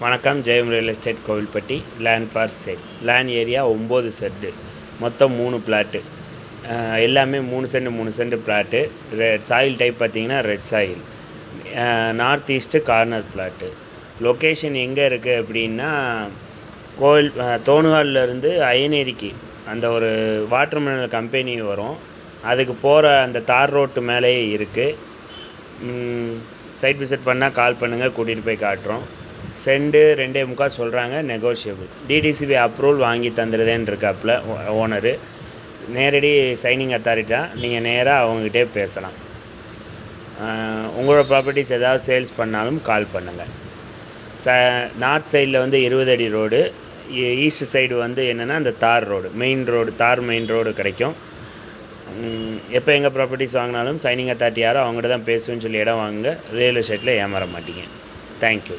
வணக்கம். Jayam real estate Kovilpatti. Land for sale. Land area 9 cent, மொத்தம் 3 plot. எல்லாமே 3 cent 3 cent plot. Soil type பார்த்திங்கன்னா red soil. North east corner plot. Location எங்கே இருக்குது அப்படின்னா, தோணுகால்லேருந்து அயனேரிக்கு அந்த ஒரு வாட்டர் மினரல் கம்பெனி வரும், அதுக்கு போகிற அந்த தார் ரோட்டு மேலேயே இருக்குது. சைட் விசிட் பண்ணால் கால் பண்ணுங்கள், கூட்டிகிட்டு போய் காட்டுறோம். சென்டு 2.25 சொல்கிறாங்க, நெகோஷியபிள். டிடிசிபி அப்ரூவல் வாங்கி தந்துடுதேன்னு இருக்காப்புல ஓனரு. நேரடி சைனிங் அத்தாரிட்டி தான், நீங்கள் நேராக அவங்ககிட்டே பேசலாம். உங்களோட ப்ராப்பர்ட்டிஸ் ஏதாவது சேல்ஸ் பண்ணாலும் கால் பண்ணுங்கள். நார்த் சைடில் வந்து 20 அடி ரோடு, ஈஸ்ட் சைடு வந்து என்னென்னா அந்த தார் ரோடு, மெயின் ரோடு, தார் மெயின் ரோடு கிடைக்கும். எப்போ எங்கள் ப்ராப்பர்ட்டிஸ் வாங்கினாலும் சைனிங் அத்தாரிட்டி யாரோ அவங்ககிட்ட தான் பேசுவேன்னு சொல்லி இடம் வாங்குங்க. ரியல் எஸ்டேட்டில் ஏமாற மாட்டீங்க. தேங்க்யூ.